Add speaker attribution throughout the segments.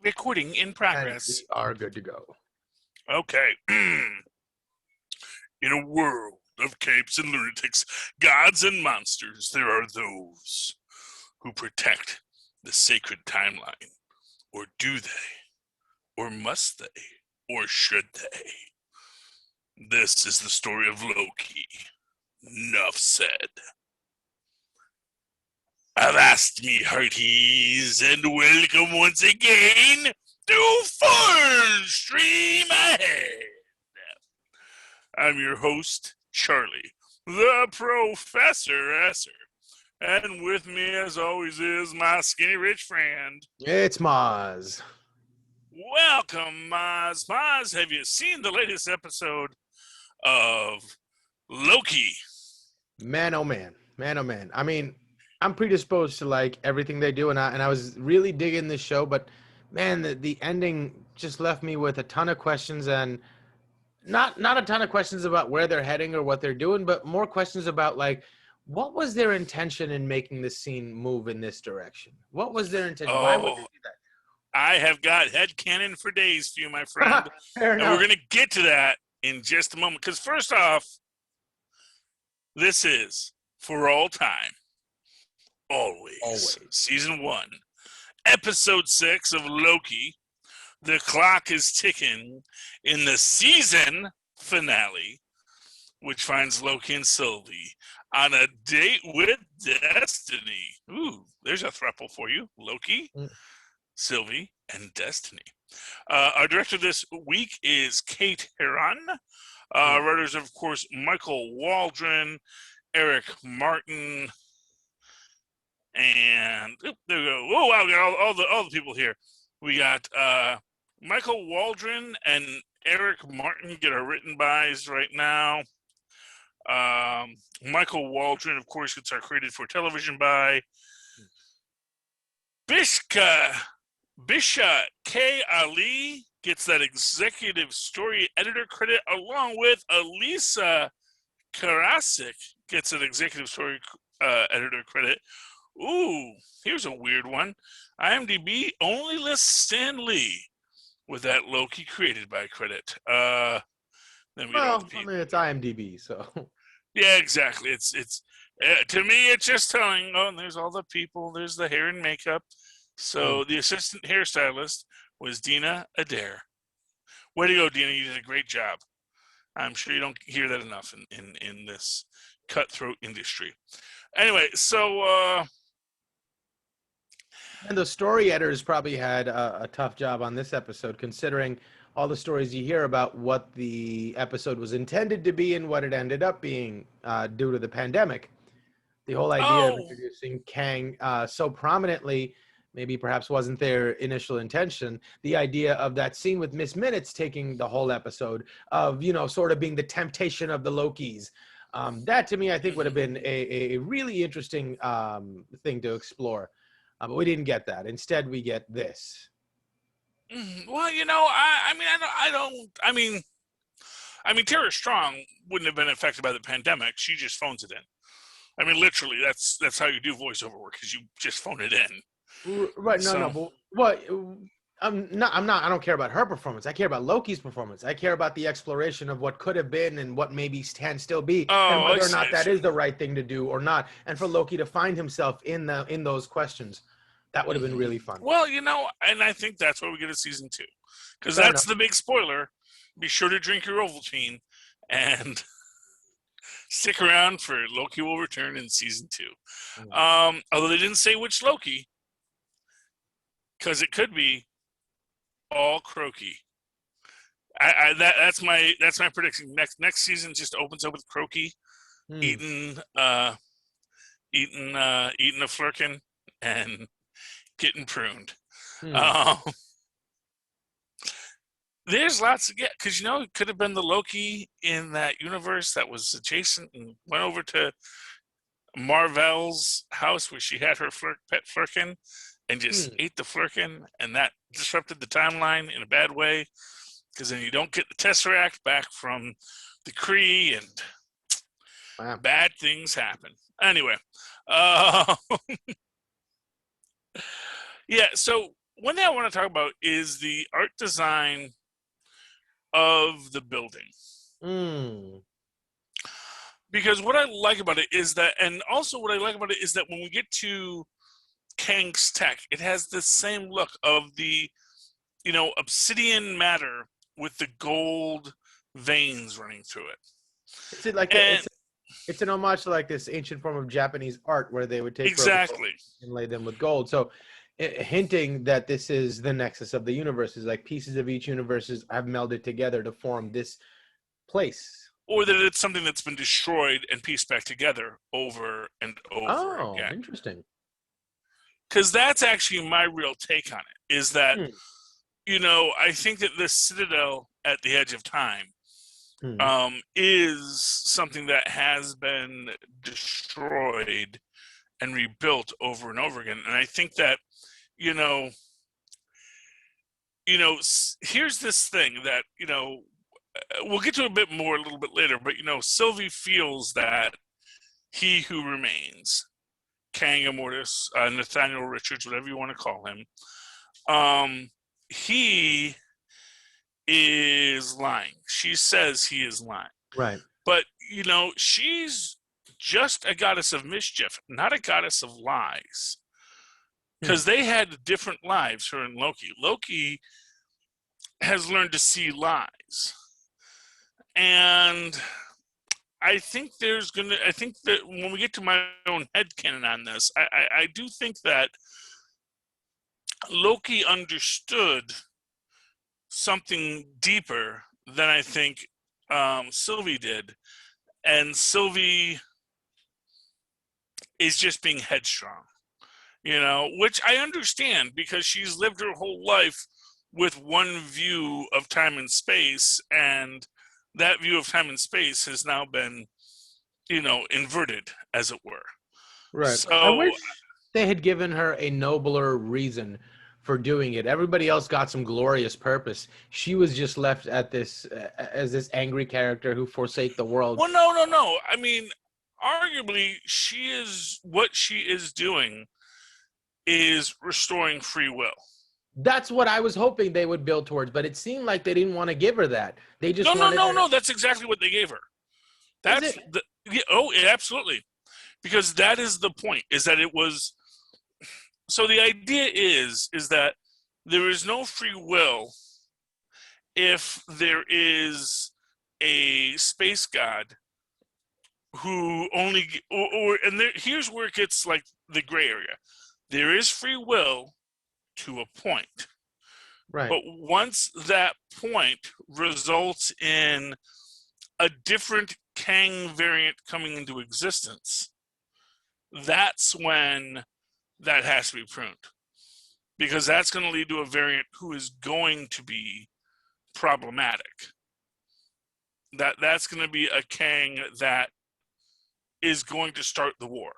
Speaker 1: Recording in
Speaker 2: And
Speaker 1: progress.
Speaker 2: we are good to go.
Speaker 1: Okay. In a world of capes and lunatics, gods and monsters, there are those who protect the sacred timeline. Or do they? Or must they? Or should they? This is the story of Loki. Nuff said. Avast me hearties, and welcome once again to Full Stream Ahead. I'm your host, Charlie, the Professor Esser. And with me, as always, is my skinny rich friend.
Speaker 2: It's Mozz.
Speaker 1: Welcome, Mozz. Mozz, have you seen the latest episode of Loki?
Speaker 2: Man, oh man. Man, oh man. I mean, I'm predisposed to like everything they do, and I was really digging this show, but man, the ending just left me with a ton of questions, and not a ton of questions about where they're heading or what they're doing, but more questions about like what was their intention in making this scene move in this direction? What was their intention? Why would they
Speaker 1: Oh,
Speaker 2: do that?
Speaker 1: I have got headcanon for days for you, my friend.
Speaker 2: Fair
Speaker 1: And
Speaker 2: enough.
Speaker 1: we're going to get to that in just a moment. Because first off, this is, for all time, always. Season 1, Episode 6 of Loki. The clock is ticking in the season finale, which finds Loki and Sylvie on a date with Destiny. Ooh, there's a throuple for you. Loki, Sylvie, and Destiny. Our director this week is Kate Herron. Writers, of course, Michael Waldron, Eric Martin, and there we go. Oh wow, we got all the people here. We got Michael Waldron and Eric Martin get our written bys right now. Michael Waldron, of course, gets our created for television by. Bisha K. Ali gets that executive story editor credit, along with Elisa Karasik gets an executive story editor credit. Ooh, here's a weird one. IMDb only lists Stan Lee with that Loki created by credit. Then we
Speaker 2: Well, I mean, it's IMDb, so.
Speaker 1: Yeah, exactly. It's to me, it's just telling. Oh, and there's all the people. There's the hair and makeup. So the assistant hairstylist was Dina Adair. Way to go, Dina! You did a great job. I'm sure you don't hear that enough in this cutthroat industry. Anyway, so
Speaker 2: and the story editors probably had a tough job on this episode, considering all the stories you hear about what the episode was intended to be and what it ended up being due to the pandemic. The whole idea of introducing Kang so prominently maybe perhaps wasn't their initial intention. The idea of that scene with Miss Minutes taking the whole episode of, sort of being the temptation of the Lokis. That to me, I think would have been a really interesting thing to explore. But we didn't get that. Instead, we get this.
Speaker 1: Well, I mean, Tara Strong wouldn't have been affected by the pandemic. She just phones it in. I mean, literally, that's how you do voiceover work, because you just phone it in.
Speaker 2: Right? No. But what? I don't care about her performance. I care about Loki's performance. I care about the exploration of what could have been and what maybe can still be, and whether or not that is the right thing to do or not. And for Loki to find himself in those questions, that would have been really fun.
Speaker 1: Well, and I think that's why we get a season 2, because that's the big spoiler. Be sure to drink your Ovaltine and stick around for Loki will return in season 2. Although they didn't say which Loki, because it could be all Croaky. That's my prediction. Next season just opens up with Croaky eating a flirkin and getting pruned. There's lots to get, because it could have been the Loki in that universe that was adjacent and went over to Marvel's house where she had her pet flirkin and just ate the flirkin, and that disrupted the timeline in a bad way, because then you don't get the Tesseract back from the Kree, and bad things happen. Anyway, yeah, so one thing I want to talk about is the art design of the building. Because what I like about it is that, and also what I like about it is that when we get to Kang's tech, it has the same look of the, obsidian matter with the gold veins running through it.
Speaker 2: Is it like it's an homage to like this ancient form of Japanese art where they would take
Speaker 1: exactly
Speaker 2: and lay them with gold. So hinting that this is the nexus of the universes, like pieces of each universe have melded together to form this place.
Speaker 1: Or that it's something that's been destroyed and pieced back together over and over again.
Speaker 2: Oh, interesting.
Speaker 1: Because that's actually my real take on it, is that, I think that this citadel at the edge of time is something that has been destroyed and rebuilt over and over again. And I think that, here's this thing that, we'll get to a little bit later, but, Sylvie feels that he who remains, Kang Immortus, Nathaniel Richards, whatever you want to call him, he is lying. She says he is lying.
Speaker 2: Right.
Speaker 1: But, she's just a goddess of mischief, not a goddess of lies. Because they had different lives, her and Loki. Loki has learned to see lies. And I think that when we get to my own headcanon on this, I do think that Loki understood something deeper than I think Sylvie did. And Sylvie is just being headstrong, which I understand because she's lived her whole life with one view of time and space, and that view of time and space has now been, inverted, as it were.
Speaker 2: Right.
Speaker 1: So,
Speaker 2: I wish they had given her a nobler reason for doing it. Everybody else got some glorious purpose. She was just left at this as this angry character who forsake the world.
Speaker 1: Well, no. I mean, arguably, what she is doing is restoring free will.
Speaker 2: That's what I was hoping they would build towards, but it seemed like they didn't want to give her that. They just
Speaker 1: no. That's exactly what they gave her. Absolutely, because that is the point. Is that it was. So the idea is that there is no free will if there is a space god who only here's where it gets like the gray area. There is free will to a point.
Speaker 2: Right.
Speaker 1: But once that point results in a different Kang variant coming into existence, that's when that has to be pruned. Because that's going to lead to a variant who is going to be problematic. That's going to be a Kang that is going to start the war.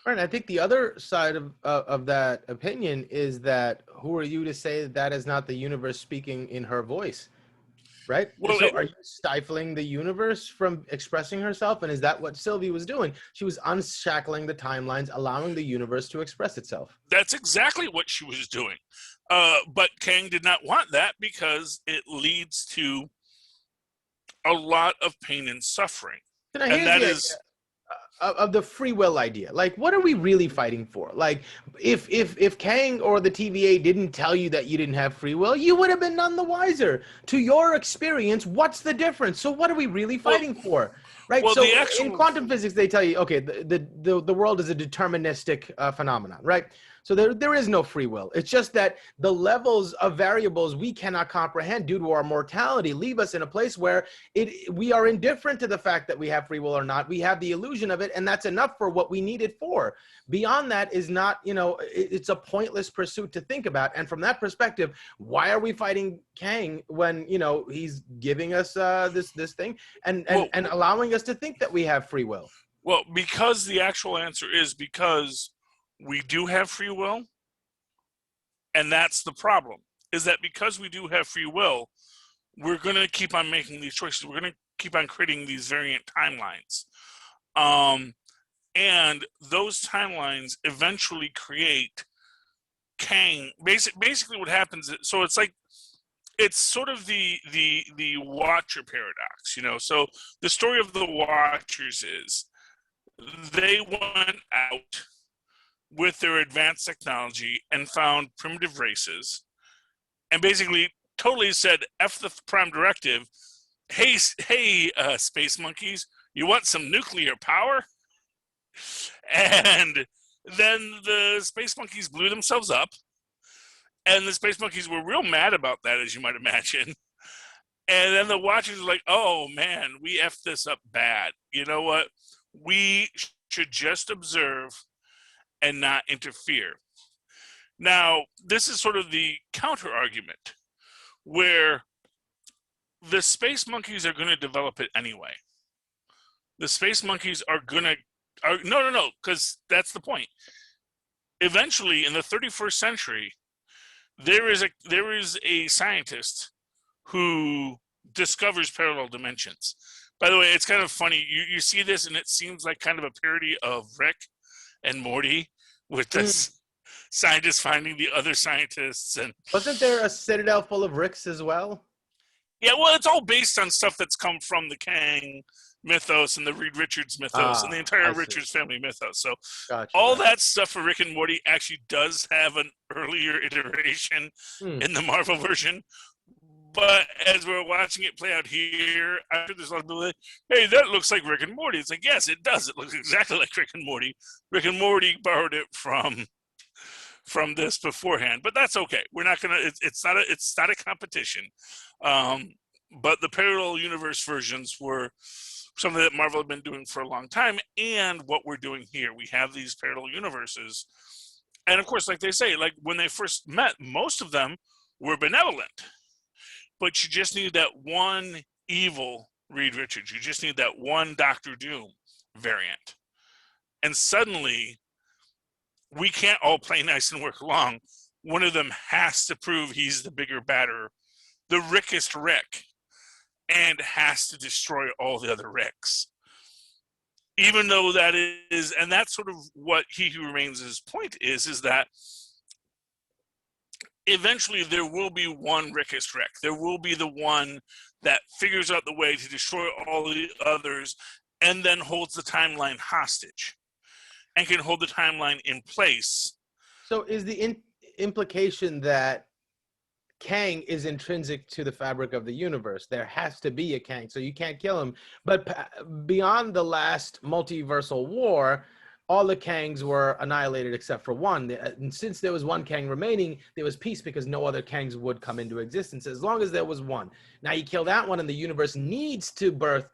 Speaker 2: Right. I think the other side of that opinion is that who are you to say that is not the universe speaking in her voice? Right? Well, so are you stifling the universe from expressing herself? And is that what Sylvie was doing? She was unshackling the timelines, allowing the universe to express itself.
Speaker 1: That's exactly what she was doing. But Kang did not want that because it leads to a lot of pain and suffering. And that is...
Speaker 2: of the free will idea. Like, what are we really fighting for? Like, if Kang or the TVA didn't tell you that you didn't have free will, you would have been none the wiser. To your experience, what's the difference? So what are we really fighting for? Right?
Speaker 1: Well,
Speaker 2: so in quantum physics, they tell you, okay, the world is a deterministic phenomenon, right? So there is no free will. It's just that the levels of variables we cannot comprehend due to our mortality leave us in a place where we are indifferent to the fact that we have free will or not. We have the illusion of it, and that's enough for what we need it for. Beyond that is not, it's a pointless pursuit to think about. And from that perspective, why are we fighting Kang when, he's giving us this thing and allowing us to think that we have free will?
Speaker 1: Well, because the actual answer is because we do have free will, and that's the problem, is that because we do have free will, we're going to keep on making these choices. We're going to keep on creating these variant timelines. And those timelines eventually create Kang, basically what happens is, so it's like, it's sort of the Watcher paradox, you know. So the story of the Watchers is they went out with their advanced technology and found primitive races, and basically totally said, "F the Prime Directive. Hey, space monkeys, you want some nuclear power?" And then the space monkeys blew themselves up, and the space monkeys were real mad about that, as you might imagine. And then the Watchers were like, "Oh man, we effed this up bad. You know what? We should just observe and not interfere." Now, this is sort of the counter argument, where the space monkeys are going to develop it anyway. The space monkeys are going to no, because that's the point. Eventually, in the 31st century, there is a scientist who discovers parallel dimensions. By the way, it's kind of funny. You see this, and it seems like kind of a parody of Rick and Morty, with this scientist finding the other scientists. And
Speaker 2: wasn't there a citadel full of Ricks as well?
Speaker 1: Yeah, well, it's all based on stuff that's come from the Kang mythos and the Reed Richards mythos and the entire Richards family mythos. So all that stuff for Rick and Morty actually does have an earlier iteration in the Marvel version. But as we're watching it play out here, I heard there's a lot of people like, "Hey, that looks like Rick and Morty." It's like, yes, it does. It looks exactly like Rick and Morty. Rick and Morty borrowed it from this beforehand, but that's okay. We're not gonna. It's not a competition. But the parallel universe versions were something that Marvel had been doing for a long time, and what we're doing here, we have these parallel universes, and of course, like they say, like when they first met, most of them were benevolent, but you just need that one evil Reed Richards. You just need that one Doctor Doom variant, and suddenly we can't all play nice and work along. One of them has to prove he's the bigger, badder, the Rickest Rick, and has to destroy all the other Ricks. Even though that is, and that's sort of what He Who Remains' point is that eventually there will be one Rickest Rick. There will be the one that figures out the way to destroy all the others and then holds the timeline hostage and can hold the timeline in place.
Speaker 2: So is the implication that Kang is intrinsic to the fabric of the universe? There has to be a Kang, so you can't kill him. But beyond the last multiversal war, all the Kangs were annihilated except for one. And since there was one Kang remaining, there was peace because no other Kangs would come into existence as long as there was one. Now you kill that one and the universe needs to birth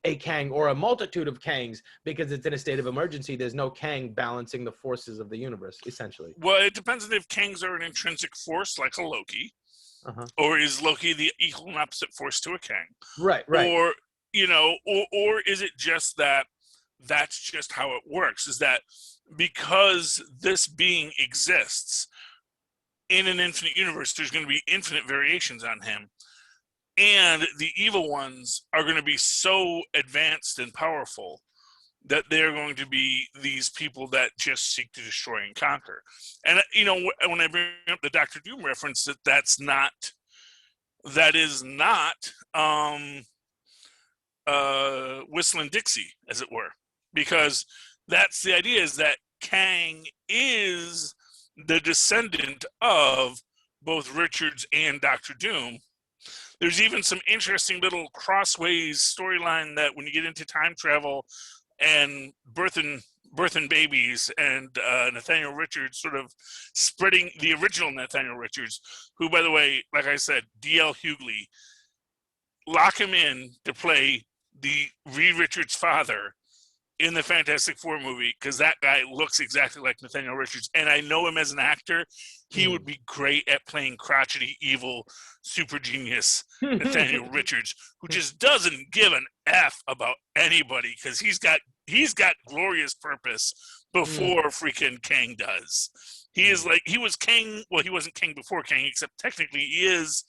Speaker 2: a Kang or a multitude of Kangs because it's in a state of emergency. There's no Kang balancing the forces of the universe, essentially.
Speaker 1: Well, it depends on if Kangs are an intrinsic force like a Loki. Or is Loki the equal and opposite force to a Kang?
Speaker 2: Right.
Speaker 1: Or, you know, or is it just that that's just how it works? Is that because this being exists in an infinite universe, there's going to be infinite variations on him. And the evil ones are going to be so advanced and powerful that they're going to be these people that just seek to destroy and conquer. And, you know, when I bring up the Doctor Doom reference, that is not Whistling Dixie, as it were. Because that's the idea, is that Kang is the descendant of both Richards and Doctor Doom. There's even some interesting little crossways storyline that when you get into time travel and birthing babies, and Nathaniel Richards sort of spreading the original Nathaniel Richards, who, by the way, like I said, D.L. Hughley, lock him in to play the Reed Richards' father in the Fantastic Four movie, because that guy looks exactly like Nathaniel Richards, and I know him as an actor. He would be great at playing crotchety, evil, super genius Nathaniel Richards, who just doesn't give an F about anybody, because he's got glorious purpose before freaking Kang does. He is like, he was Kang, well, he wasn't Kang before Kang, except technically he is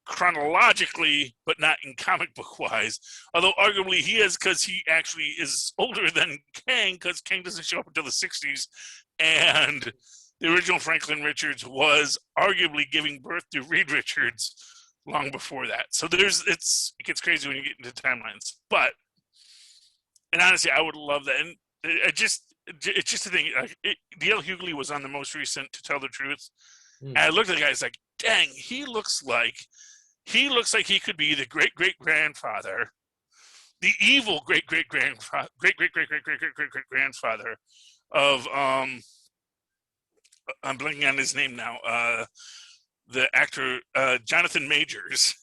Speaker 1: chronologically, but not in comic book wise. Although arguably he is, because he actually is older than Kang, because Kang doesn't show up until the 60s, and the original Franklin Richards was arguably giving birth to Reed Richards long before that. So it gets crazy when you get into timelines. But, and honestly, I would love that. And it's just a thing. D.L. Hughley was on the most recent To Tell the Truth. And I looked at the guy, I was like, dang, he looks like he could be the great-great-grandfather, the evil great-great-grandfather of I'm blanking on his name now. The actor Jonathan Majors.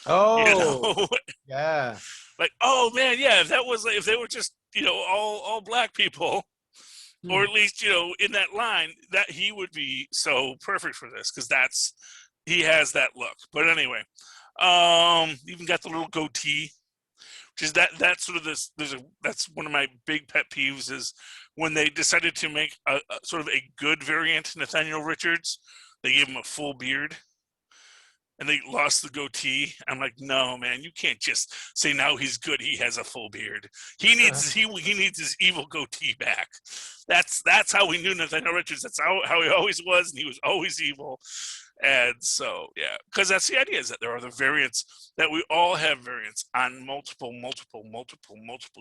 Speaker 2: Oh, yeah.
Speaker 1: Like, oh man, yeah. If they were just all black people, or at least in that line, that he would be so perfect for this because he has that look. But anyway, even got the little goatee. Which is that's sort of this. That's one of my big pet peeves is when they decided to make a sort of a good variant Nathaniel Richards. They gave him a full beard, and they lost the goatee. I'm like, no, man, you can't just say now he's good. He has a full beard. He needs he needs his evil goatee back. That's how we knew Nathaniel Richards. That's how he always was, and he was always evil. And so, yeah, because that's the idea is that there are the variants, that we all have variants on multiple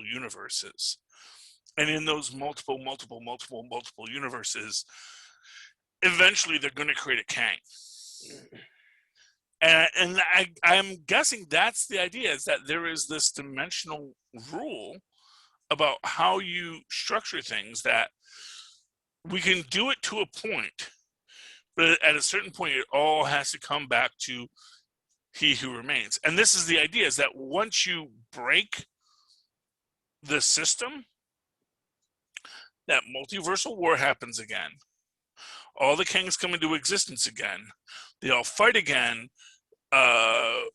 Speaker 1: universes. And in those multiple universes, eventually they're going to create a Kang. And I'm guessing that's the idea, is that there is this dimensional rule about how you structure things, that we can do it to a point, but at a certain point, it all has to come back to He Who Remains. And this is the idea, is that once you break the system, that multiversal war happens again. All the Kangs come into existence again. They all fight again.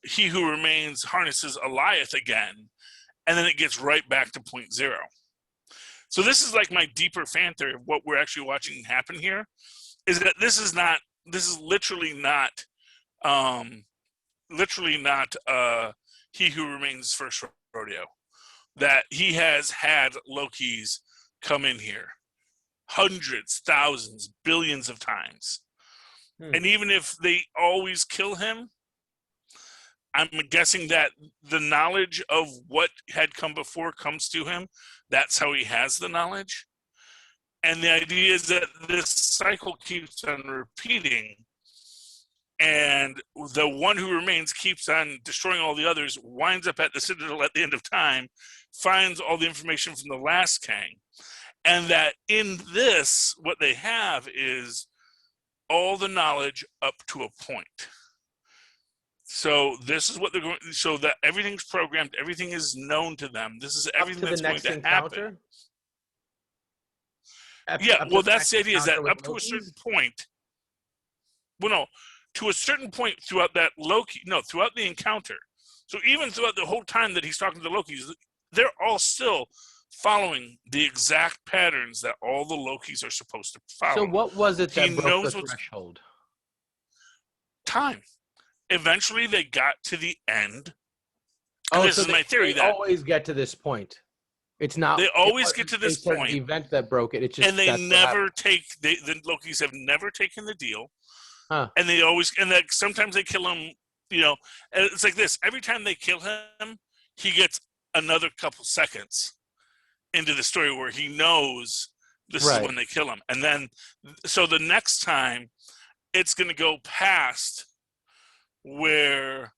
Speaker 1: He Who Remains harnesses Alioth again. And then it gets right back to point zero. So this is like my deeper fan theory of what we're actually watching happen here. Is that this is literally not He Who Remains' first rodeo. That he has had Lokis come in here hundreds, thousands, billions of times. And even if they always kill him, I'm guessing that the knowledge of what had come before comes to him. That's how he has the knowledge. And the idea is that this cycle keeps on repeating, and the one who remains keeps on destroying all the others, winds up at the Citadel at the end of time, finds all the information from the last Kang. And that in this, what they have is all the knowledge up to a point. So this is what they're going, so that everything's programmed, everything is known to them. This is everything that's going to happen. Yeah, well, that's the idea, is that up to a certain point, to a certain point throughout that throughout the encounter. So even throughout the whole time that he's talking to the Lokis, they're all still following the exact patterns that all the Lokis are supposed to follow.
Speaker 2: So what was it that broke the threshold?
Speaker 1: Time. Eventually they got to the end.
Speaker 2: This is my theory. They always get to this point. It's not.
Speaker 1: They always get to this point.
Speaker 2: The event that broke it. It's just.
Speaker 1: And they never take. The Lokis have never taken the deal. And they always. And that sometimes they kill him. And it's like this. Every time they kill him, he gets another couple seconds into the story where he knows this is when they kill him. And then, so the next time, it's going to go past where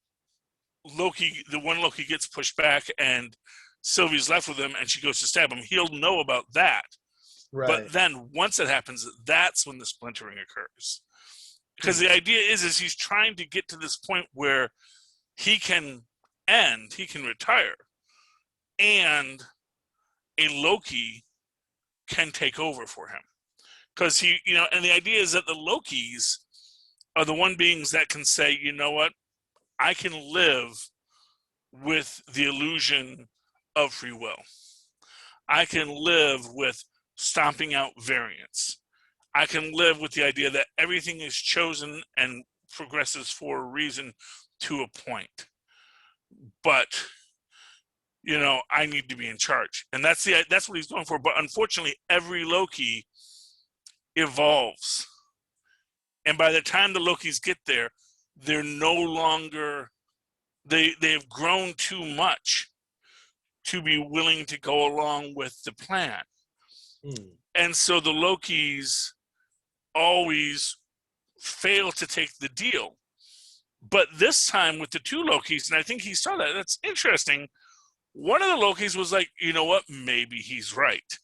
Speaker 1: the one Loki gets pushed back and Sylvie's left with him and she goes to stab him. He'll know about that. Right. But then once it happens, that's when the splintering occurs. Because the idea is he's trying to get to this point where he can retire, and a Loki can take over for him. Because and the idea is that the Lokis are the one beings that can say, you know what, I can live with the illusion of free will. I can live with stomping out variance. I can live with the idea that everything is chosen and progresses for a reason to a point. But, I need to be in charge. And that's what he's going for. But unfortunately, every Loki evolves And by the time the Lokis get there, they're no longer, they've grown too much to be willing to go along with the plan. And so the Lokis always fail to take the deal. But this time with the two Lokis, and I think he saw that, that's interesting. One of the Lokis was like, you know what? Maybe he's right.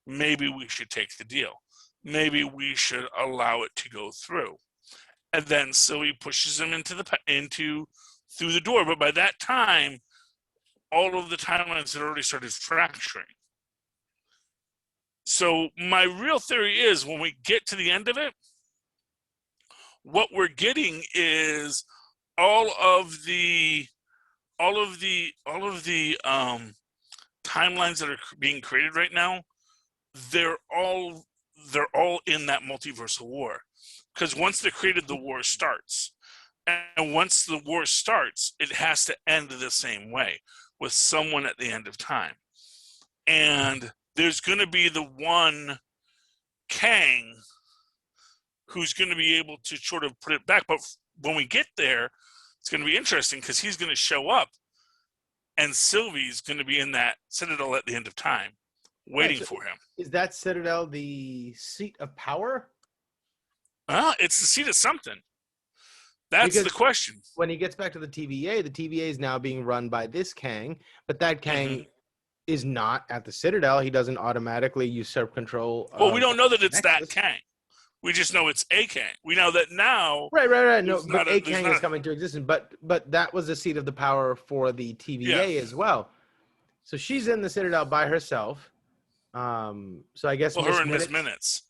Speaker 1: Maybe we should take the deal. Maybe we should allow it to go through. And then so he pushes him through the door. But by that time, all of the timelines had already started fracturing. So my real theory is when we get to the end of it, what we're getting is all of the timelines that are being created right now. They're all in that multiversal war, because once they're created, the war starts, and once the war starts, it has to end the same way, with someone at the end of time, and there's going to be the one Kang who's going to be able to sort of put it back. But when we get there, it's going to be interesting because he's going to show up, and Sylvie's going to be in that Citadel at the end of time, waiting for him.
Speaker 2: Is that Citadel the seat of power?
Speaker 1: It's the seat of something. That's the question.
Speaker 2: When he gets back to the TVA is now being run by this Kang, but that Kang is not at the Citadel. He doesn't automatically usurp control.
Speaker 1: Well, we don't know that it's that Kang. We just know it's a Kang. We know that now.
Speaker 2: Right. No, but a Kang is coming to existence. But that was the seat of the power for the TVA as well. So she's in the Citadel by herself. So I guess
Speaker 1: her and Miss Minutes.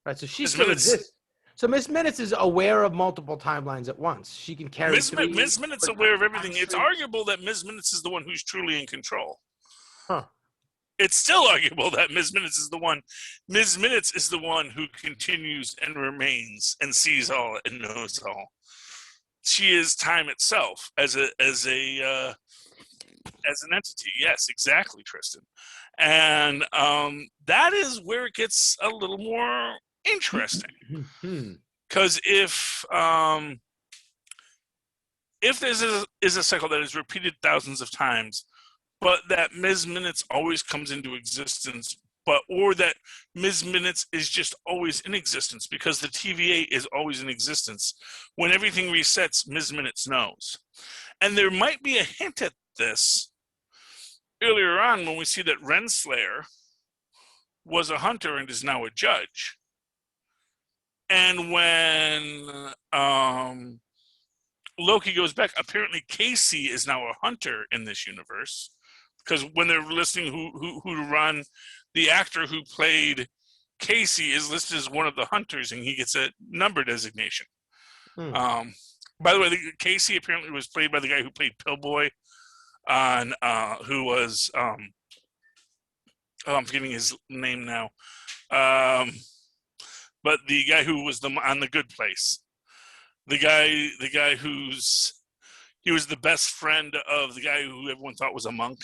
Speaker 2: Right, so she still exists. So Miss Minutes is aware of multiple timelines at once. She can carry
Speaker 1: Miss Minutes is aware of everything. It's arguable that Miss Minutes is the one who's truly in control. It's still arguable that Miss Minutes is the one. Miss Minutes is the one who continues and remains and sees all and knows all. She is time itself as an entity. Yes, exactly, Tristan. And that is where it gets a little more interesting. Because if this is a cycle that is repeated thousands of times, but that Ms. Minutes always comes into existence, or that Ms. Minutes is just always in existence because the TVA is always in existence. When everything resets, Ms. Minutes knows. And there might be a hint at this earlier on when we see that Renslayer was a hunter and is now a judge. And when Loki goes back, apparently Casey is now a hunter in this universe. Because when they're listing who to run, the actor who played Casey is listed as one of the hunters, and he gets a number designation. By the way, Casey apparently was played by the guy who played Pillboy on who was I'm forgetting his name now. But the guy who was on The Good Place. The guy he was the best friend of the guy who everyone thought was a monk,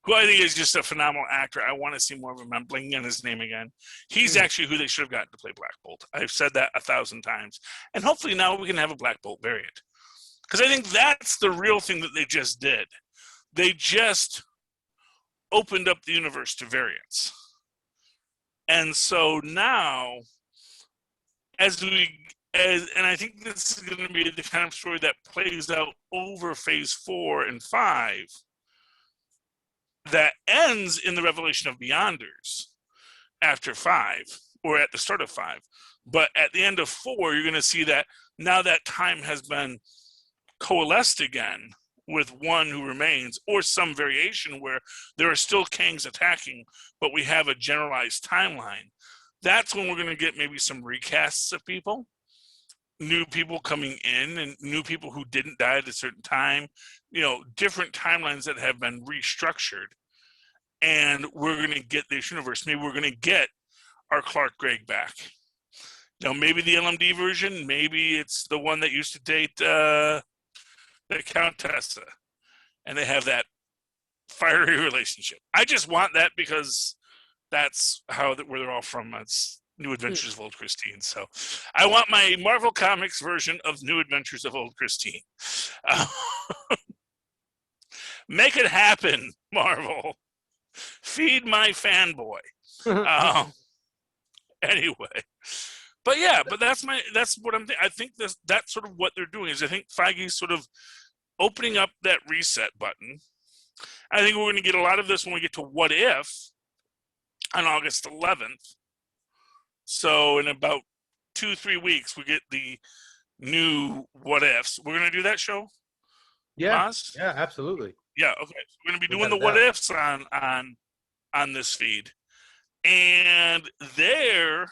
Speaker 1: who I think is just a phenomenal actor. I want to see more of him. I'm blanking on his name again. He's actually who they should have gotten to play Black Bolt. I've said that 1,000 times. And hopefully now we can have a Black Bolt variant. Because I think that's the real thing that they just did. They just opened up the universe to variants. And so now, and I think this is going to be the kind of story that plays out over phase 4 and 5, that ends in the revelation of Beyonders after 5, or at the start of 5. But at the end of 4, you're going to see that now that time has been coalesced again with one who remains, or some variation where there are still Kangs attacking, but we have a generalized timeline. That's when we're going to get maybe some recasts of people, new people coming in, and new people who didn't die at a certain time, different timelines that have been restructured. And we're going to get this universe. Maybe we're going to get our Clark Gregg back. Maybe the LMD version, maybe it's the one that used to date the Countessa, and they have that fiery relationship. I just want that because that's where they're all from. New Adventures of Old Christine. So I want my Marvel Comics version of New Adventures of Old Christine. Make it happen, Marvel. Feed my fanboy. Anyway. But yeah, but that's what I'm thinking. I think that's sort of what they're doing is I think Feige's sort of opening up that reset button. I think we're going to get a lot of this when we get to What If on August 11th. So in about 2-3 weeks, we get the new What Ifs. We're going to do that show?
Speaker 2: Yeah.
Speaker 1: Mozz?
Speaker 2: Yeah, absolutely.
Speaker 1: Yeah, okay. So we're going to be doing the What Ifs on this feed. And there,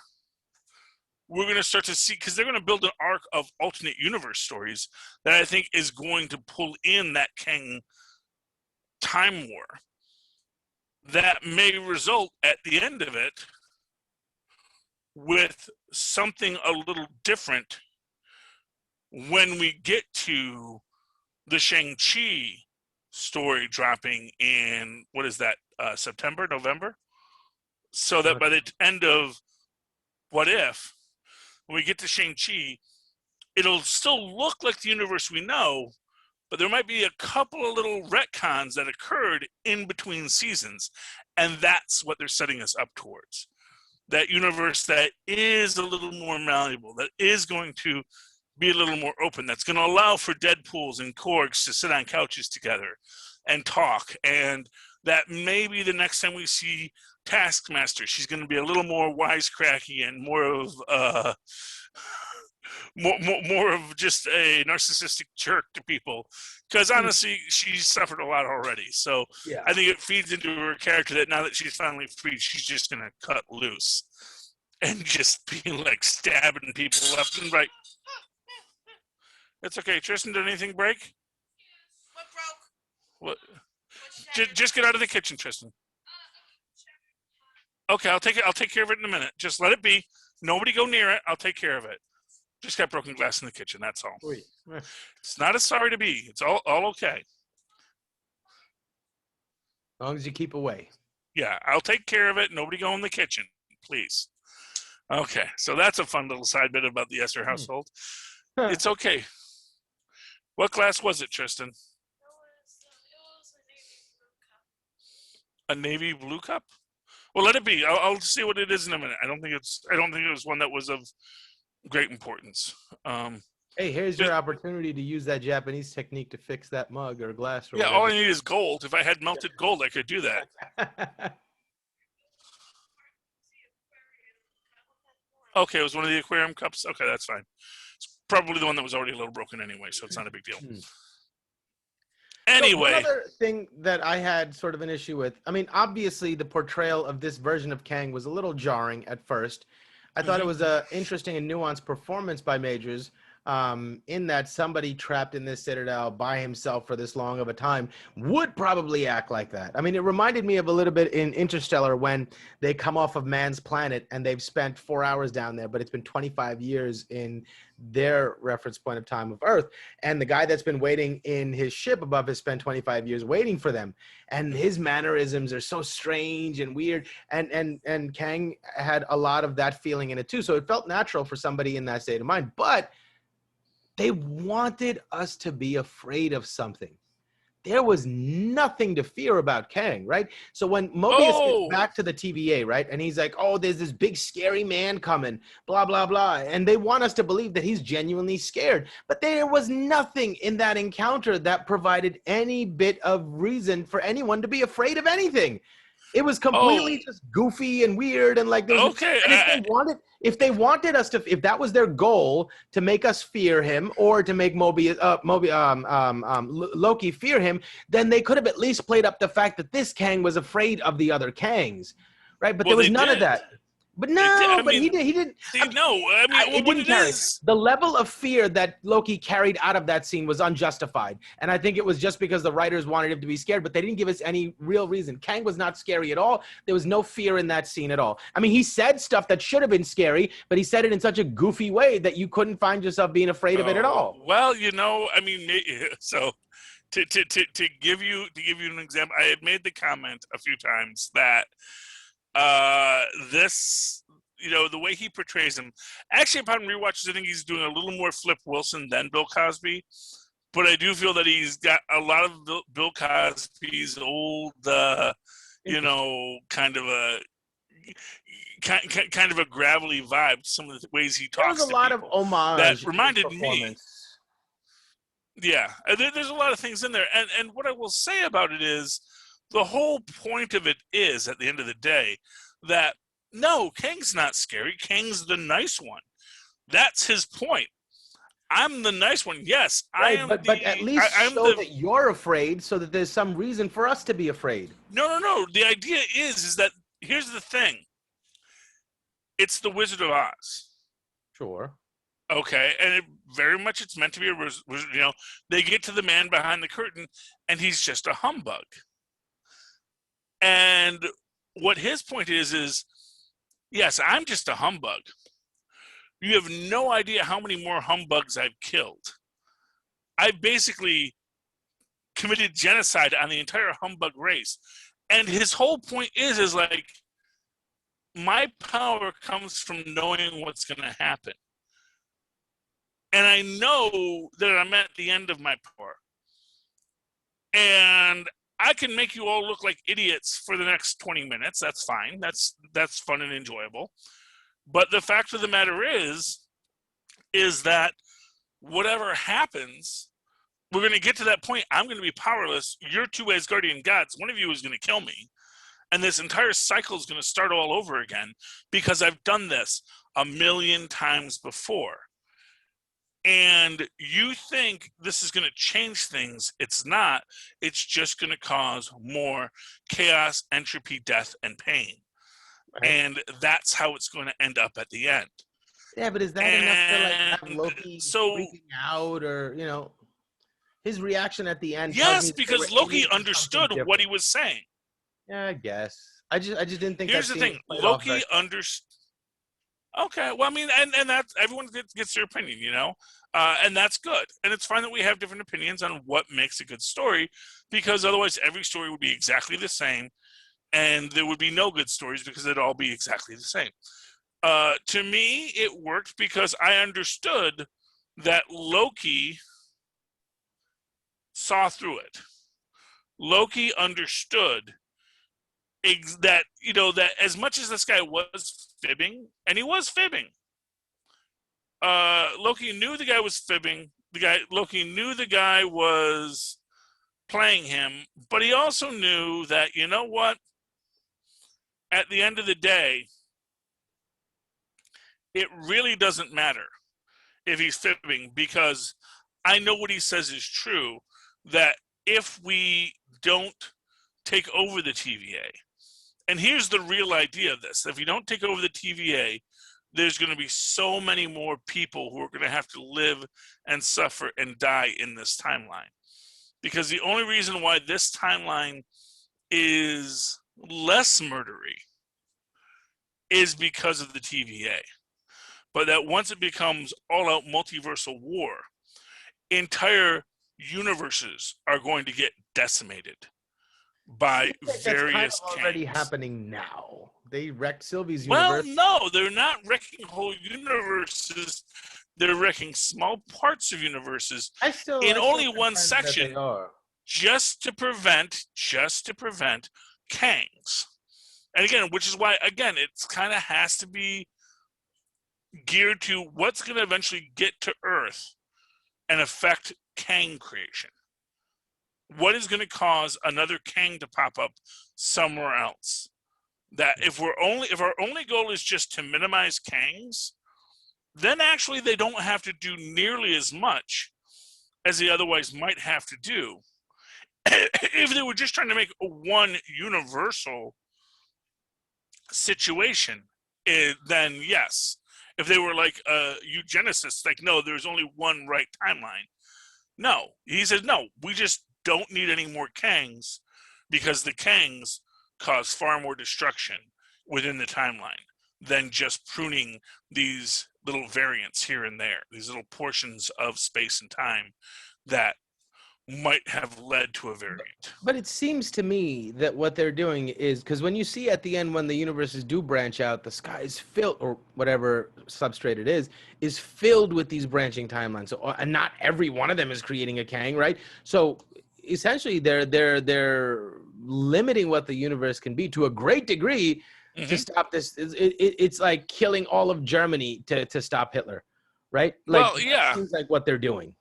Speaker 1: we're going to start to see, because they're going to build an arc of alternate universe stories that I think is going to pull in that Kang time war. That may result at the end of it with something a little different when we get to the Shang-Chi story dropping in, what is that, September, November? So that by the end of What If, when we get to Shang-Chi, it'll still look like the universe we know, but there might be a couple of little retcons that occurred in between seasons, and that's what they're setting us up towards. That universe that is a little more malleable, that is going to be a little more open, that's going to allow for Deadpools and Korgs to sit on couches together and talk, and that maybe the next time we see Taskmaster, she's going to be a little more wisecracky and more of more of just a narcissistic jerk to people, because honestly she's suffered a lot already. So yeah. I think it feeds into her character that now that she's finally free, she's just going to cut loose and just be like stabbing people left and right. It's okay. Tristan, did anything break?
Speaker 3: Yes. What broke?
Speaker 1: What? Just get out of the kitchen, Tristan. Okay, I'll take care of it in a minute. Just let it be. Nobody go near it. I'll take care of it. Just got broken glass in the kitchen. That's all. It's not as sorry to be. It's all okay.
Speaker 2: As long as you keep away.
Speaker 1: Yeah, I'll take care of it. Nobody go in the kitchen, please. Okay, so that's a fun little side bit about the Esser household. It's okay. What glass was it, Tristan? It
Speaker 3: was
Speaker 1: a navy blue cup. Well, let it be. I'll see what it is in a minute. I don't think it was one that was of great importance.
Speaker 2: Hey, here's your opportunity to use that Japanese technique to fix that mug or glass. Or
Speaker 1: yeah,
Speaker 2: whatever.
Speaker 1: all I need is gold. If I had melted gold, I could do that. Okay, it was one of the aquarium cups. Okay, that's fine. It's probably the one that was already a little broken anyway, so it's not a big deal. Anyway.
Speaker 2: So one other thing that I had sort of an issue with, I mean, obviously the portrayal of this version of Kang was a little jarring at first. I thought it was an interesting and nuanced performance by Majors, in that somebody trapped in this citadel by himself for this long of a time would probably act like that. I mean, it reminded me of a little bit in Interstellar when they come off of man's planet and they've spent 4 hours down there, but it's been 25 years in their reference point of time of Earth. And the guy that's been waiting in his ship above has spent 25 years waiting for them. And his mannerisms are so strange and weird. And Kang had a lot of that feeling in it too. So it felt natural for somebody in that state of mind. But they wanted us to be afraid of something. There was nothing to fear about Kang, right? So when Mobius gets back to the TVA, right, and he's like, oh, there's this big scary man coming, blah, blah, blah. And they want us to believe that he's genuinely scared. But there was nothing in that encounter that provided any bit of reason for anyone to be afraid of anything. It was completely just goofy and weird and like
Speaker 1: okay.
Speaker 2: And if they wanted us to, if that was their goal to make us fear him or to make Loki fear him, then they could have at least played up the fact that this Kang was afraid of the other Kangs, right? But there was none of that. But no, he didn't.
Speaker 1: It didn't carry.
Speaker 2: The level of fear that Loki carried out of that scene was unjustified. And I think it was just because the writers wanted him to be scared, but they didn't give us any real reason. Kang was not scary at all. There was no fear in that scene at all. I mean, he said stuff that should have been scary, but he said it in such a goofy way that you couldn't find yourself being afraid of it at all.
Speaker 1: Well, so to give you an example, I had made the comment a few times that this, the way he portrays him. Actually, upon rewatches, I think he's doing a little more Flip Wilson than Bill Cosby. But I do feel that he's got a lot of Bill Cosby's old, kind of a gravelly vibe. Some of the ways he talks.
Speaker 2: There was a lot of homage
Speaker 1: that reminded me. Yeah, there's a lot of things in there, and what I will say about it is, the whole point of it is, at the end of the day, that no, Kang's not scary. Kang's the nice one. That's his point. I'm the nice one. Yes,
Speaker 2: right, I am. But at least show that you're afraid, so that there's some reason for us to be afraid.
Speaker 1: No. The idea is that here's the thing. It's the Wizard of Oz.
Speaker 2: Sure.
Speaker 1: Okay, and it's meant to be a they get to the man behind the curtain, and he's just a humbug. And what his point is yes, I'm just a humbug. You have no idea how many more humbugs I've killed. I basically committed genocide on the entire humbug race. And his whole point is like, my power comes from knowing what's going to happen. And I know that I'm at the end of my power. And I can make you all look like idiots for the next 20 minutes. That's fine. That's fun and enjoyable. But the fact of the matter is that whatever happens, we're going to get to that point. I'm going to be powerless. You're two Asgardian gods. One of you is going to kill me. And this entire cycle is going to start all over again because I've done this 1,000,000 times before. And you think this is going to change things. It's not. It's just going to cause more chaos, entropy, death, and pain. Right. And that's how it's going to end up at the end.
Speaker 2: Yeah, but is that enough to have Loki freaking out, or his reaction at the end?
Speaker 1: Yes, because Loki understood what he was saying.
Speaker 2: Yeah, I guess. I just didn't think.
Speaker 1: Here's the thing: Loki understood. Okay, well, I mean, and that's everyone gets their opinion, and that's good, and it's fine that we have different opinions on what makes a good story, because otherwise every story would be exactly the same. And there would be no good stories because it'd all be exactly the same. To me, it worked because I understood that Loki saw through it. Loki understood that as much as this guy was fibbing, and he was fibbing, Loki knew the guy was fibbing. Loki knew the guy was playing him, but he also knew that, you know what? At the end of the day, it really doesn't matter if he's fibbing, because I know what he says is true, that if we don't take over the TVA, and here's the real idea of this, if we don't take over the TVA, there's going to be so many more people who are going to have to live and suffer and die in this timeline. Because the only reason why this timeline is less murdery is because of the TVA. But that once it becomes all-out multiversal war, entire universes are going to get decimated by various
Speaker 2: That's already happening now. They wrecked Sylvie's universe.
Speaker 1: Well, no, they're not wrecking whole universes. They're wrecking small parts of universes in only one section, just to prevent Kangs. And again, which is why, again, it's kind of has to be geared to what's going to eventually get to Earth and affect Kang creation. What is going to cause another Kang to pop up somewhere else? That if our only goal is just to minimize Kangs, then actually they don't have to do nearly as much as they otherwise might have to do. If they were just trying to make one universal situation, then yes. If they were like eugenicists, like, no, there's only one right timeline. No, he says, no, we just don't need any more Kangs, because the Kangs cause far more destruction within the timeline than just pruning these little variants here and there, these little portions of space and time that might have led to a variant.
Speaker 2: But it seems to me that what they're doing is, because when you see at the end when the universes do branch out, the sky is filled, or whatever substrate it is filled with these branching timelines. So, and not every one of them is creating a Kang, right? So essentially, they're limiting what the universe can be to a great degree to stop this. It's like killing all of Germany to stop Hitler, right? Like,
Speaker 1: Well, yeah.
Speaker 2: that seems like what they're doing.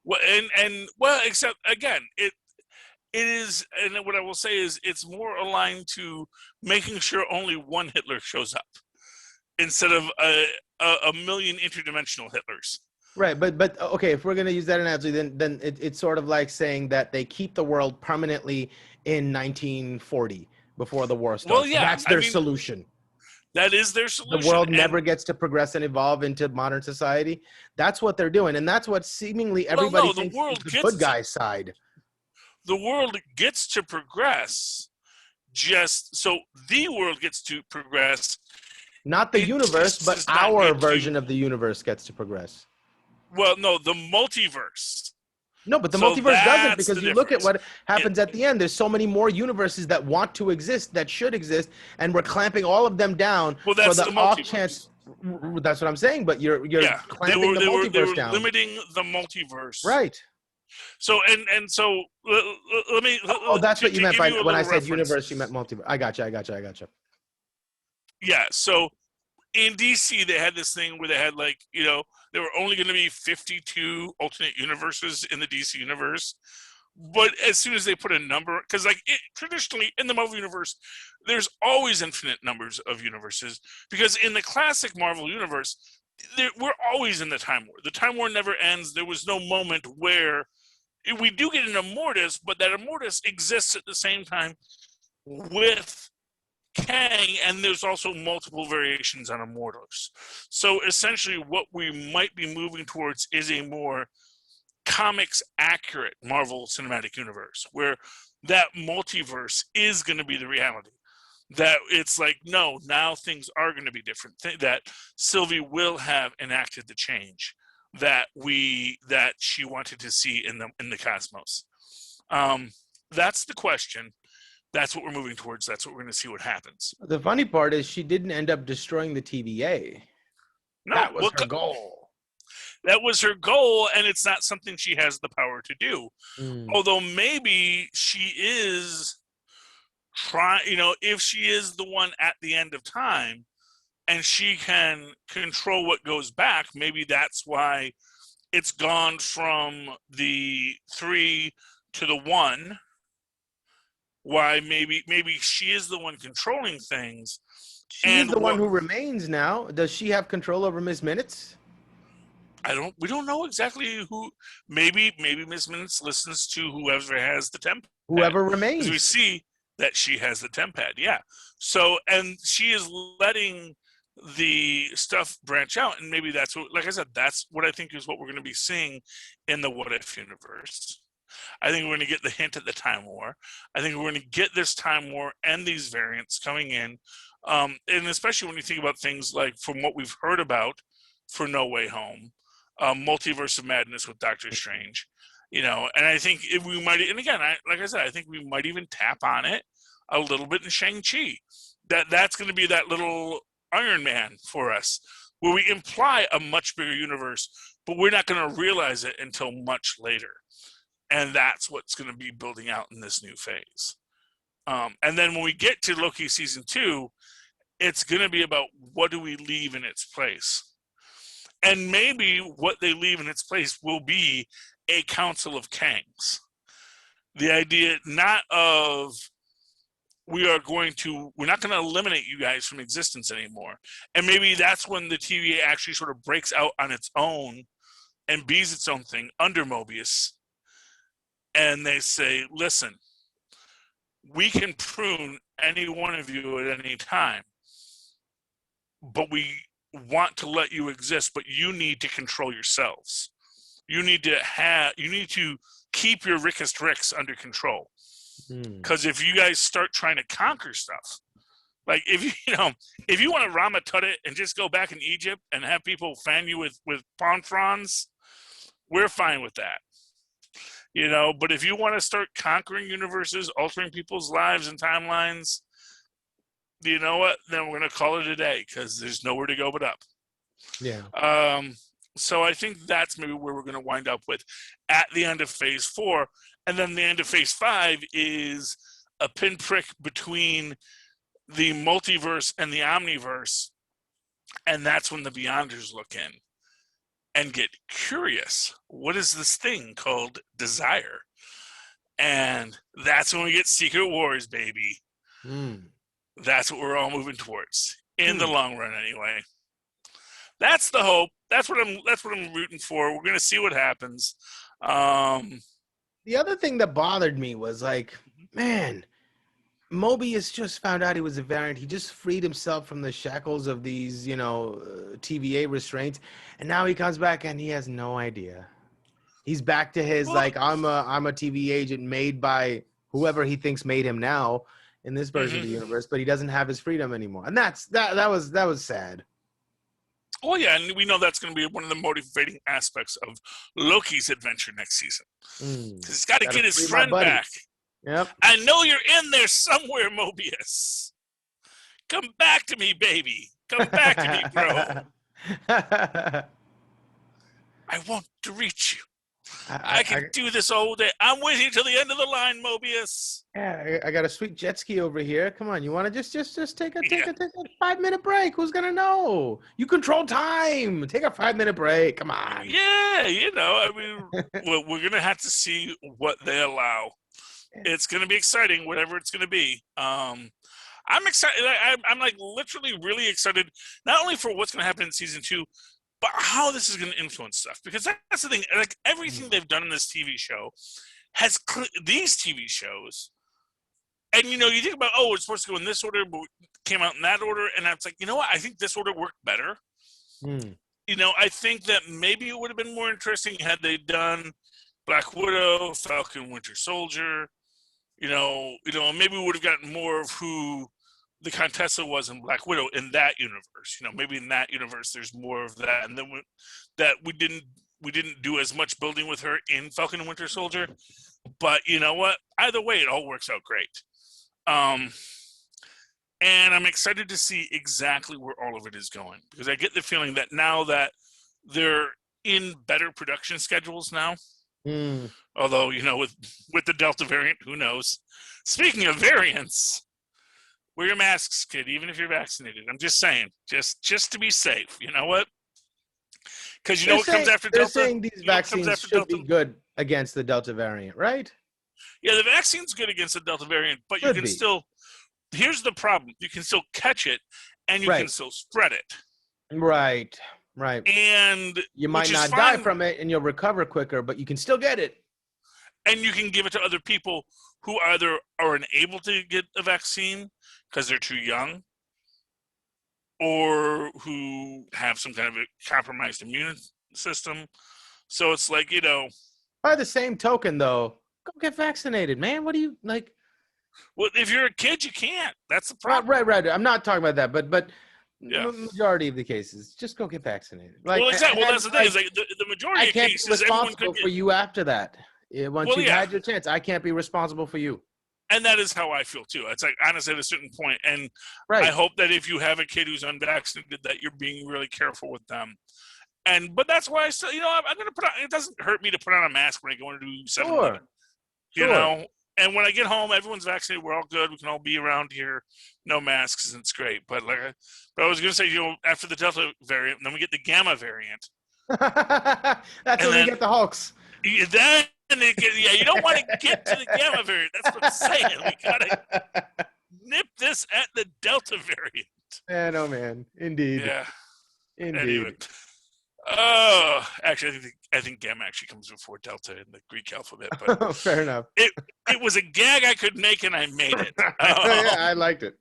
Speaker 1: Well, except again, it is, and what I will say is, it's more aligned to making sure only one Hitler shows up instead of a million interdimensional Hitlers.
Speaker 2: Right, but okay, if we're gonna use that analogy, then it's sort of like saying that they keep the world permanently in 1940 before the war starts.
Speaker 1: Well, yeah,
Speaker 2: that's their solution.
Speaker 1: That is their solution.
Speaker 2: The world never gets to progress and evolve into modern society. That's what they're doing, and that's what seemingly everybody thinks is the good guy side.
Speaker 1: The world gets to progress, just so the world gets to progress.
Speaker 2: Not the universe, but our version of the universe gets to progress.
Speaker 1: Well, no, the multiverse.
Speaker 2: No, but the multiverse doesn't, because you look at what happens at the end. There's so many more universes that want to exist, that should exist, and we're clamping all of them down for the off chance. That's what I'm saying, but you're clamping the multiverse down.
Speaker 1: Limiting the multiverse.
Speaker 2: Right.
Speaker 1: So and so let me.
Speaker 2: Oh, that's what you meant by when I said universe. You meant multiverse. I gotcha.
Speaker 1: Yeah. So in DC, they had this thing where they had, like, there were only going to be 52 alternate universes in the DC universe. But as soon as they put a number, because traditionally in the Marvel universe, there's always infinite numbers of universes, because in the classic Marvel universe, we're always in the Time War. The Time War never ends. There was no moment where we do get an Immortus, but that Immortus exists at the same time with Kang, and there's also multiple variations on Immortus. So essentially what we might be moving towards is a more comics accurate Marvel Cinematic Universe, where that multiverse is going to be the reality. That it's like, no, now things are going to be different. That Sylvie will have enacted the change that she wanted to see in the cosmos. That's the question. That's what we're moving towards. That's what we're going to see what happens.
Speaker 2: The funny part is she didn't end up destroying the TVA. No, that was her goal.
Speaker 1: That was her goal, and it's not something she has the power to do. Although maybe she is if she is the one at the end of time and she can control what goes back, maybe that's why it's gone from the 3 to the 1. Why maybe she is the one controlling things.
Speaker 2: She's the one who remains now. Does she have control over Miss Minutes?
Speaker 1: We don't know exactly who. Maybe Miss Minutes listens to whoever has the temp.
Speaker 2: Whoever remains.
Speaker 1: Because we see that she has the temp pad, yeah. So, and she is letting the stuff branch out, and maybe that's what, like I said, that's what I think is what we're going to be seeing in the What If universe. I think we're going to get the hint at the Time War. I think we're going to get this Time War and these variants coming in, and especially when you think about things like, from what we've heard about for No Way Home, Multiverse of Madness with Doctor Strange, and I think if we might, and again, like I said, I think we might even tap on it a little bit in Shang-Chi. That's going to be that little Iron Man for us, where we imply a much bigger universe, but we're not going to realize it until much later. And that's what's going to be building out in this new phase. And then when we get to Loki season 2, it's going to be about what do we leave in its place. And maybe what they leave in its place will be a council of Kangs. The idea not of we're not going to eliminate you guys from existence anymore. And maybe that's when the TVA actually sort of breaks out on its own and bees its own thing under Mobius. And they say, listen, we can prune any one of you at any time, but we want to let you exist, but you need to control yourselves. You need to keep your Rickest Ricks under control. Because if you guys start trying to conquer stuff, like if you want to Rama Tut it and just go back in Egypt and have people fan you with palm fronds, we're fine with that. But if you want to start conquering universes, altering people's lives and timelines, you know what? Then we're going to call it a day because there's nowhere to go but up.
Speaker 2: Yeah.
Speaker 1: So I think that's maybe where we're going to wind up with at the end of Phase 4. And then the end of Phase 5 is a pinprick between the multiverse and the omniverse. And that's when the Beyonders look in and get curious. What is this thing called desire? And that's when we get Secret Wars, baby. That's what we're all moving towards in the long run, anyway. That's the hope. That's what I'm rooting for. We're gonna see what happens.
Speaker 2: The other thing that bothered me was like, man, Mobius just found out he was a variant. He just freed himself from the shackles of these, TVA restraints, and now he comes back and he has no idea. He's back to his I'm a TV agent made by whoever he thinks made him now in this version of the universe, but he doesn't have his freedom anymore, and that was sad.
Speaker 1: Oh yeah, and we know that's going to be one of the motivating aspects of Loki's adventure next season. Because he's got to get his friend back.
Speaker 2: Yep.
Speaker 1: I know you're in there somewhere, Mobius. Come back to me, baby. Come back to me, bro. I want to reach you. I can do this all day. I'm waiting till the end of the line, Mobius.
Speaker 2: Yeah, I got a sweet jet ski over here. Come on, you want to just take a 5-minute break? Who's gonna know? You control time. Take a 5-minute break. Come on.
Speaker 1: Yeah, we're gonna have to see what they allow. It's gonna be exciting, whatever it's gonna be. I'm excited. I'm like literally really excited, not only for what's gonna happen in season 2. But how this is going to influence stuff, because that's the thing. Like everything they've done in this TV show has these TV shows, and you think about it's supposed to go in this order, but it came out in that order, and it's like what? I think this order worked better. I think that maybe it would have been more interesting had they done Black Widow, Falcon, Winter Soldier. Maybe we would have gotten more of who the Contessa was in Black Widow in that universe. Maybe in that universe there's more of that, and then we didn't do as much building with her in Falcon and Winter Soldier. But you know what? Either way, it all works out great. And I'm excited to see exactly where all of it is going, because I get the feeling that now that they're in better production schedules now. Although with the Delta variant, who knows? Speaking of variants. Wear your masks, kid, even if you're vaccinated. I'm just saying, just to be safe. You know what? Because what comes after Delta?
Speaker 2: They're saying these vaccines should be good against the Delta variant, right?
Speaker 1: Yeah, the vaccine's good against the Delta variant, but you can still. Here's the problem: you can still catch it, and you can still spread it.
Speaker 2: Right.
Speaker 1: And
Speaker 2: you might not die from it, and you'll recover quicker, but you can still get it.
Speaker 1: And you can give it to other people who either are unable to get a vaccine because they're too young, or who have some kind of a compromised immune system. So it's like,
Speaker 2: By the same token, though, go get vaccinated, man. What do you like?
Speaker 1: Well, if you're a kid, you can't. That's the problem.
Speaker 2: Right. I'm not talking about that, but majority of the cases, just go get vaccinated.
Speaker 1: Exactly. Well, that's the thing. Is like the majority of cases,
Speaker 2: everyone could get. For you after that. Once you've had your chance, I can't be responsible for you.
Speaker 1: And that is how I feel too. It's like, honestly, at a certain point, and I hope that if you have a kid who's unvaccinated, that you're being really careful with them. But that's why I still, I'm going to put on. It doesn't hurt me to put on a mask when I go into 7-Eleven. And when I get home, everyone's vaccinated. We're all good. We can all be around here, no masks, and it's great. But I was going to say, after the Delta variant, then we get the Gamma variant.
Speaker 2: That's when we get the Hulks.
Speaker 1: You don't want to get to the Gamma variant. That's what I'm saying. We gotta nip this at the Delta variant.
Speaker 2: Man, oh man, indeed.
Speaker 1: Yeah,
Speaker 2: indeed.
Speaker 1: Anyway. Oh, actually, I think Gamma actually comes before Delta in the Greek alphabet. But
Speaker 2: fair enough.
Speaker 1: It was a gag I could make, and I made it.
Speaker 2: Yeah, I liked it.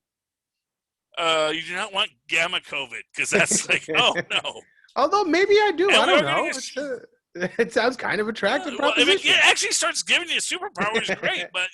Speaker 1: You do not want Gamma COVID, because that's like, oh no.
Speaker 2: Although maybe I do. I don't know. It sounds kind of attractive.
Speaker 1: Well, if it actually starts giving you superpowers, great. But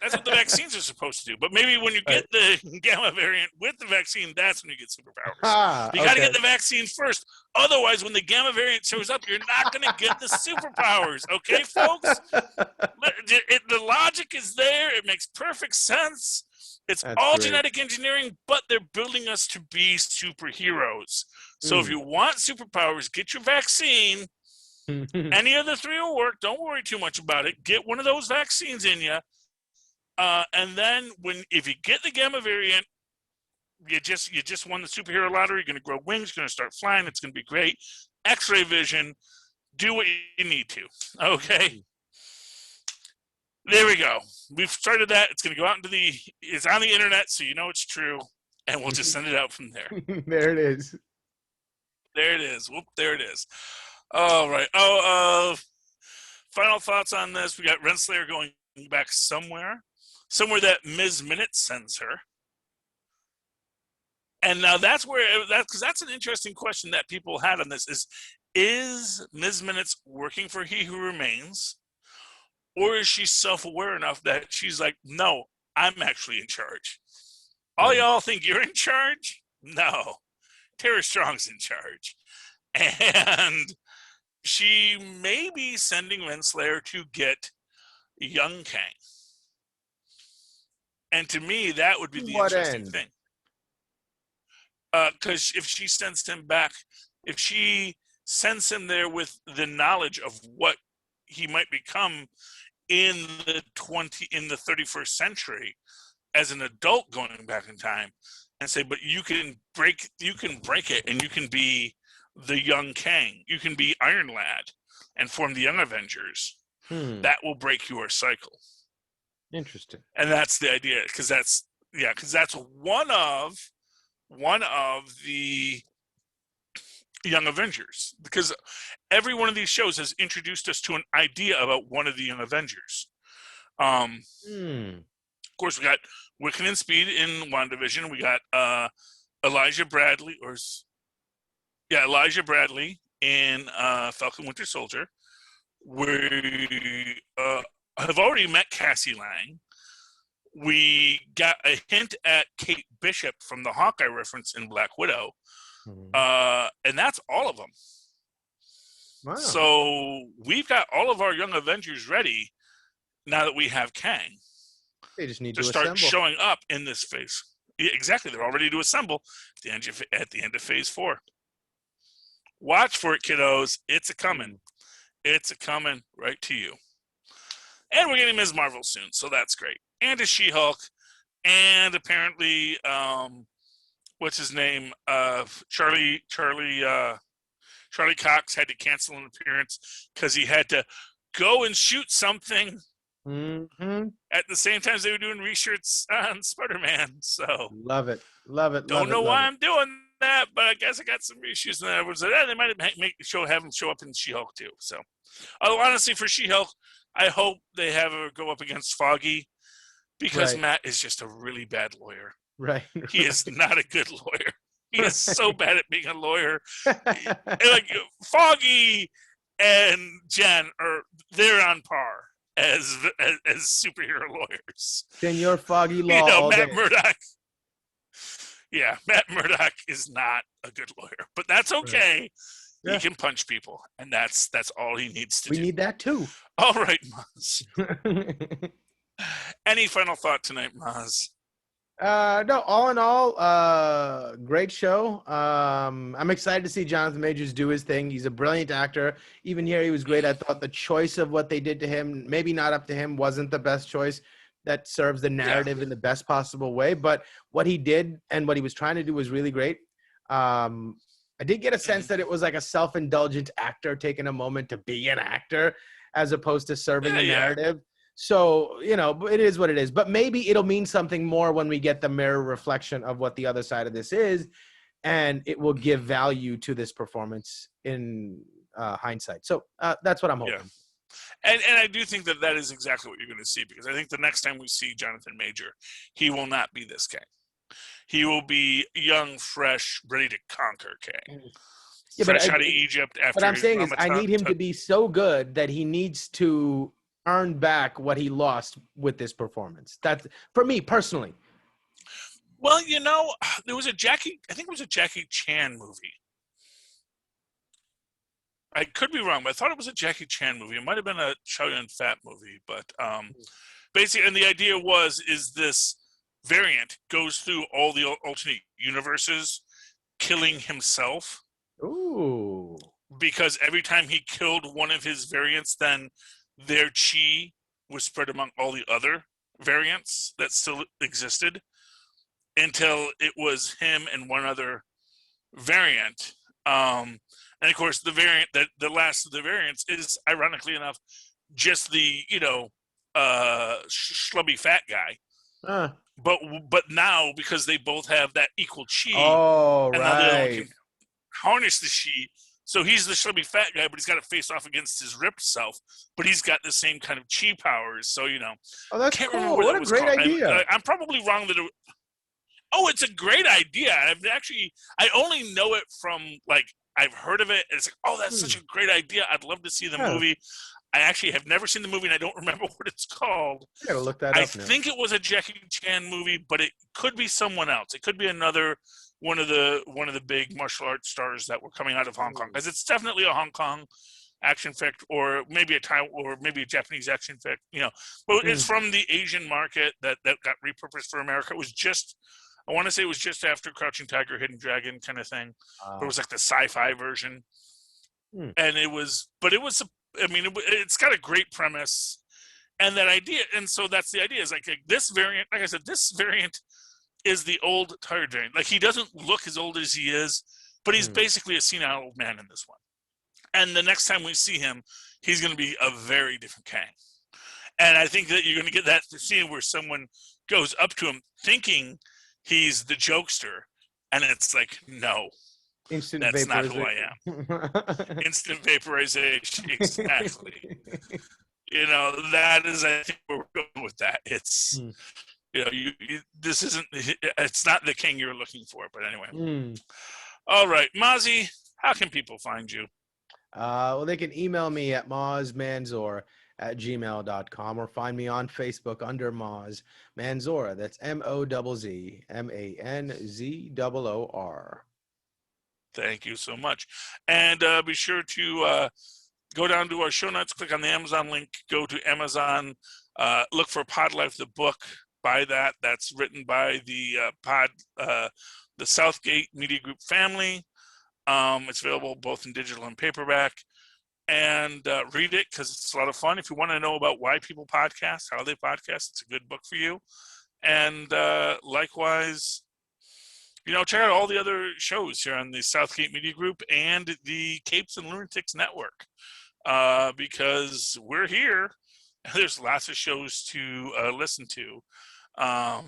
Speaker 1: That's what the vaccines are supposed to do. But maybe when you get the gamma variant with the vaccine, that's when you get superpowers. You got to get the vaccine first. Otherwise, when the gamma variant shows up, you're not going to get the superpowers. Okay, folks? The logic is there. It makes perfect sense. It's all genetic engineering, but they're building us to be superheroes. So if you want superpowers, get your vaccine. Any of the three will work. Don't worry too much about it. Get one of those vaccines in you. And then if you get the gamma variant, you just won the superhero lottery. You're going to grow wings. You're going to start flying. It's going to be great. X-ray vision. Do what you need to. Okay. There we go. We've started that. It's going to go out it's on the internet, so you know it's true. And we'll just send it out from there.
Speaker 2: There it is.
Speaker 1: There it is. Whoop, there it is. All right. Final thoughts on this. We got Renslayer going back somewhere that Ms. Minute sends her. And now that's an interesting question that people had on this is Ms. Minutes working for He Who Remains? Or is she self-aware enough that she's like, no, I'm actually in charge. All y'all think you're in charge? No. Tara Strong's in charge. And she may be sending Renslayer to get young Kang. And to me, that would be the interesting thing. Because if she sends him back, if she sends him there with the knowledge of what he might become in the 31st century as an adult going back in time, and say, but you can break it, and you can be the young Kang. You can be Iron Lad and form the Young Avengers. That will break your cycle.
Speaker 2: Interesting.
Speaker 1: And that's the idea, because that's one of the Young Avengers, because every one of these shows has introduced us to an idea about one of the Young Avengers. Of course, we got Wiccan and Speed in WandaVision. We got Elijah Bradley in Falcon Winter Soldier. We have already met Cassie Lang. We got a hint at Kate Bishop from the Hawkeye reference in Black Widow. And that's all of them. Wow. So we've got all of our Young Avengers ready now that we have Kang.
Speaker 2: They just need
Speaker 1: to start showing up in this phase. Yeah, exactly. They're all ready to assemble at the end of phase 4. Watch for it, kiddos. It's a coming. It's a coming right to you. And we're getting Ms. Marvel soon, so that's great. And a She-Hulk. And apparently, what's his name? Charlie Cox had to cancel an appearance because he had to go and shoot something at the same time as they were doing research on Spider-Man. So
Speaker 2: love it.
Speaker 1: Don't know why I'm doing that, but I guess I got some issues. And I was like, they might have him show up in She-Hulk too. So, although honestly, for She-Hulk, I hope they have her go up against Foggy, because Matt is just a really bad lawyer.
Speaker 2: Right.
Speaker 1: He is not a good lawyer. He is so bad at being a lawyer. Like Foggy and Jen they're on par as superhero lawyers.
Speaker 2: Senor Foggy Law.
Speaker 1: Matt Murdock. Yeah, Matt Murdock is not a good lawyer, but that's okay. Right. Yeah. He can punch people, and that's all he needs to do.
Speaker 2: We need that too.
Speaker 1: All right, Mozz. Any final thought tonight, Mozz?
Speaker 2: No, all in all, great show. I'm excited to see Jonathan Majors do his thing. He's a brilliant actor. Even here, he was great. I thought the choice of what they did to him, maybe not up to him, wasn't the best choice that serves the narrative in the best possible way. But what he did and what he was trying to do was really great. I did get a sense that it was like a self-indulgent actor taking a moment to be an actor as opposed to serving a narrative. So, it is what it is. But maybe it'll mean something more when we get the mirror reflection of what the other side of this is, and it will give value to this performance in hindsight. So that's what I'm hoping.
Speaker 1: Yeah. And I do think that is exactly what you're going to see, because I think the next time we see Jonathan Major, he will not be this Kang. He will be young, fresh, ready to conquer Kang.
Speaker 2: Yeah,
Speaker 1: fresh out of Egypt after.
Speaker 2: What I'm saying is I need him to be so good that he needs to earn back what he lost with this performance. That's for me personally.
Speaker 1: Well, there was I think it was a Jackie Chan movie. I could be wrong, but I thought it was a Jackie Chan movie. It might have been a Chow Yun-fat movie, but basically, and the idea is this variant goes through all the alternate universes, killing himself.
Speaker 2: Ooh.
Speaker 1: Because every time he killed one of his variants, then their chi was spread among all the other variants that still existed until it was him and one other variant. And of course, the variant that the last of the variants is, ironically enough, just the schlubby fat guy. But now, because they both have that equal chi, and now the other one can harness the chi. So he's the schlubby fat guy, but he's got to face off against his ripped self. But he's got the same kind of chi powers. So
Speaker 2: Oh, that's
Speaker 1: can't
Speaker 2: cool.
Speaker 1: remember
Speaker 2: What a great idea!
Speaker 1: I'm probably wrong that. It's a great idea. I only know it from I've heard of it. And it's like, oh, that's such a great idea. I'd love to see the movie. I actually have never seen the movie, and I don't remember what it's called.
Speaker 2: I gotta look that up now.
Speaker 1: I think it was a Jackie Chan movie, but it could be someone else. It could be another one of the big martial arts stars that were coming out of Hong Kong, because it's definitely a Hong Kong action flick, or maybe a Japanese action flick. But it's from the Asian market that got repurposed for America. It was I want to say it was just after Crouching Tiger, Hidden Dragon kind of thing. It was like the sci-fi version, and it's got a great premise and that idea, and so that's the idea. Is like this variant. Like I said, this variant is the old tired variant. Like, he doesn't look as old as he is, but he's basically a senile old man in this one. And the next time we see him, he's going to be a very different Kang. And I think that you're going to get that scene where someone goes up to him thinking he's the jokester, and it's like, no, that's not who I am. Instant vaporization, exactly. That is, I think, where we're going with that. It's this isn't. It's not the King you're looking for, but anyway. All right, Mozzie, how can people find you?
Speaker 2: Well, they can email me at mozzmanzoor@gmail.com, or find me on Facebook under Mozz Manzoor. That's MOZZMANZOOR.
Speaker 1: Thank you so much. And be sure to go down to our show notes, click on the Amazon link, go to Amazon, look for Pod Life, the book. Buy that. That's written by the Southgate Media Group family. It's available both in digital and paperback. And read it, because it's a lot of fun. If you want to know about why people podcast, how they podcast, it's a good book for you. And likewise, check out all the other shows here on the Southgate Media Group and the Capes and Lunatics Network, because we're here. There's lots of shows to listen to, all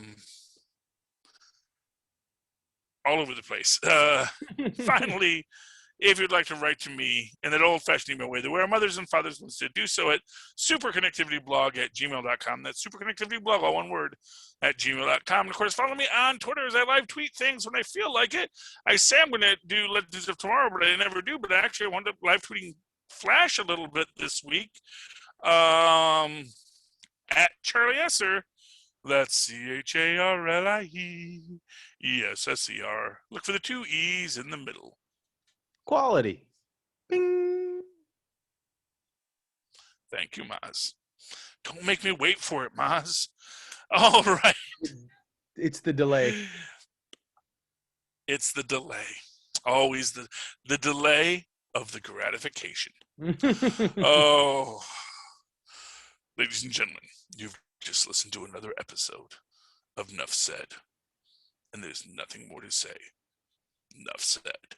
Speaker 1: over the place. Finally, if you'd like to write to me in that old-fashioned email way, the way our mothers and fathers wants to do so, at superconnectivityblog@gmail.com. That's superconnectivityblog, all one word, @gmail.com. And of course, follow me on Twitter, as I live tweet things when I feel like it. I say I'm going to let's do stuff tomorrow, but I never do. But actually, I wound up live tweeting Flash a little bit this week. At Charlie Esser. That's CHARLIESSER. Look for the 2 E's in the middle.
Speaker 2: Quality. Bing.
Speaker 1: Thank you, Mozz. Don't make me wait for it, Mozz. All right.
Speaker 2: It's the delay.
Speaker 1: It's the delay. Always the delay of the gratification. Oh. Ladies and gentlemen, you've just listened to another episode of Nuff Said. And there's nothing more to say. Nuff said.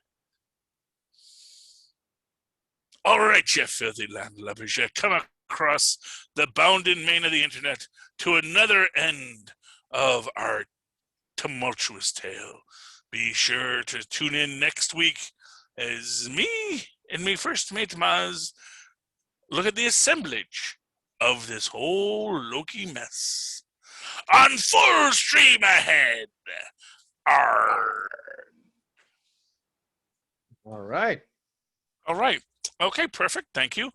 Speaker 1: All right, you filthy landlubbers, you come across the bounding main of the internet to another end of our tumultuous tale. Be sure to tune in next week as me and me first mate Mozz look at the assemblage of this whole Loki mess. On full stream ahead. Arr.
Speaker 2: All right.
Speaker 1: All right. Okay, perfect. Thank you.